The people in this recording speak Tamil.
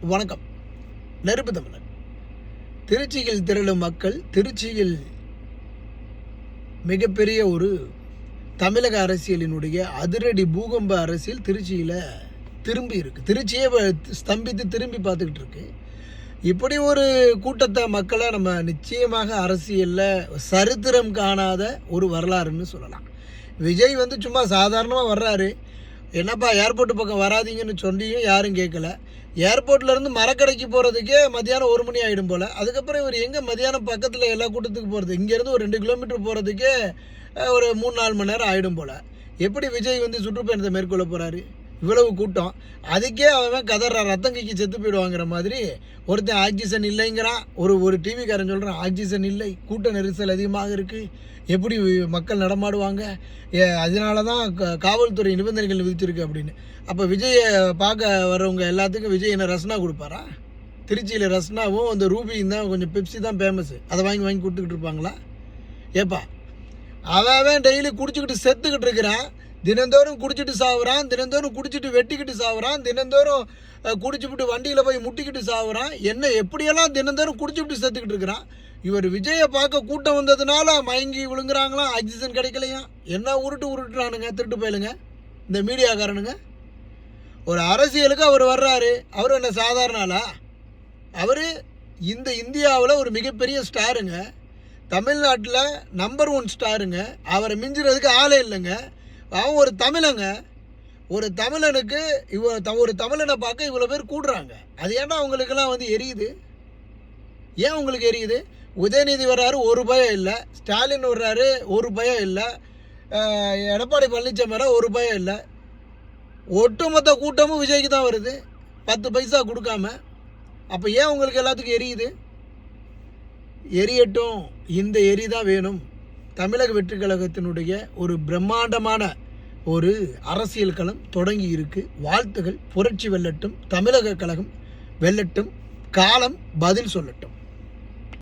வணக்கம். நெருப்பு தமிழன். திருச்சியில் திரளும் மக்கள், திருச்சியில் மிகப்பெரிய ஒரு தமிழக அரசியலினுடைய அதிரடி பூகம்ப அரசியல் திருச்சியில் திரும்பி இருக்கு. திருச்சியே ஸ்தம்பித்து திரும்பி பார்த்துக்கிட்டு இருக்கு. இப்படி ஒரு கூட்டத்தை மக்களை நம்ம நிச்சயமாக அரசியலில் சரித்திரம் காணாத ஒரு வரலாறுன்னு சொல்லலாம். விஜய் சும்மா சாதாரணமாக வர்றாரு. என்னப்பா ஏர்போர்ட்டு பக்கம் வராதிங்கன்னு சொல்லியும் யாரும் கேட்கல. ஏர்போர்ட்லேருந்து மரக்கடைக்கு போகிறதுக்கே மத்தியானம் 1 மணி ஆகிடும் போல். அதுக்கப்புறம் இவர் எங்கே மத்தியானம் பக்கத்தில் எல்லா கூட்டத்துக்கு போகிறது? இங்கேருந்து ஒரு 2 கிலோமீட்டர் போகிறதுக்கே ஒரு 3-4 மணி நேரம் ஆகிடும் போல். எப்படி விஜய் சுற்றுப்பயணத்தை மேற்கொள்ள போகிறாரு? இவ்வளவு கூட்டம், அதுக்கே அவன் கதற ரத்தம் கைக்கு செத்து போயிடுவாங்கிற மாதிரி. ஒருத்தன் ஆக்சிஜன் இல்லைங்கிறான், ஒரு டிவிக்காரன் சொல்கிறான் ஆக்சிஜன் இல்லை, கூட்ட நெரிசல் அதிகமாக இருக்குது, எப்படி மக்கள் நடமாடுவாங்க, அதனால தான் காவல்துறை நிபந்தனைகள் விதிச்சிருக்கு அப்படின்னு. அப்போ விஜயை பார்க்க வர்றவங்க எல்லாத்துக்கும் விஜய் என்ன ரஸ்னா கொடுப்பாரா? திருச்சியில் ரஸ்னாவும் அந்த ரூபியும் தான், கொஞ்சம் பெப்சி தான் ஃபேமஸ்ஸு. அதை வாங்கி கொடுத்துக்கிட்டு இருப்பாங்களா? ஏப்பா அவன் டெய்லி குடிச்சிக்கிட்டு செத்துக்கிட்டு இருக்கிறான், தினந்தோறும் குடிச்சிட்டு சாவுறான், தினந்தோறும் குடிச்சிட்டு வெட்டிக்கிட்டு சாவுறான், தினந்தோறும் குடிச்சுவிட்டு வண்டியில் போய் முட்டிக்கிட்டு சாவுறான். என்ன எப்படியெல்லாம் தினந்தோறும் குடிச்சுவிட்டு செத்துக்கிட்டு இருக்கிறான். இவர் விஜயை பார்க்க கூட்டம் வந்ததுனால மயங்கி விழுங்குறாங்களாம், ஆக்சிஜன் கிடைக்கலையா? என்ன உருட்டுறானுங்க திருட்டு போயிலுங்க இந்த மீடியாக்காரனுங்க. ஒரு அரசியலுக்கு அவர் வர்றாரு, அவர் என்ன சாதாரண ஆளா? அவர் இந்த இந்தியாவில் ஒரு மிகப்பெரிய ஸ்டாருங்க, தமிழ்நாட்டில் நம்பர் 1 ஸ்டாருங்க. அவரை மிஞ்சுறதுக்கு ஆளே இல்லைங்க. அவன் ஒரு தமிழங்க. ஒரு தமிழனுக்கு ஒரு தமிழனை பார்க்க இவ்வளோ பேர் கூடுறாங்க. அது ஏன்னா அவங்களுக்கெல்லாம் எரியுது. ஏன் உங்களுக்கு எரியுது? உதயநிதி வர்றாரு, ஒரு பயம் இல்லை. ஸ்டாலின் வர்றாரு, ஒரு பயம் இல்லை. எடப்பாடி பழனிசாமி வர, ஒரு பயம் இல்லை. ஒட்டுமொத்த கூட்டமும் விஜய்க்கு தான் வருது, 10 பைசா கொடுக்காம. அப்போ ஏன் உங்களுக்கு எல்லாத்துக்கும் எரியுது? எரியட்டும், இந்த எரி தான் வேணும். தமிழக வெற்றி கழகத்தினுடைய ஒரு பிரம்மாண்டமான ஒரு அரசியல் களம் தொடங்கி இருக்கு. வாழ்த்துகள். புரட்சி வெல்லட்டும், தமிழக கழகம் வெல்லட்டும், காலம் பதில் சொல்லட்டும்.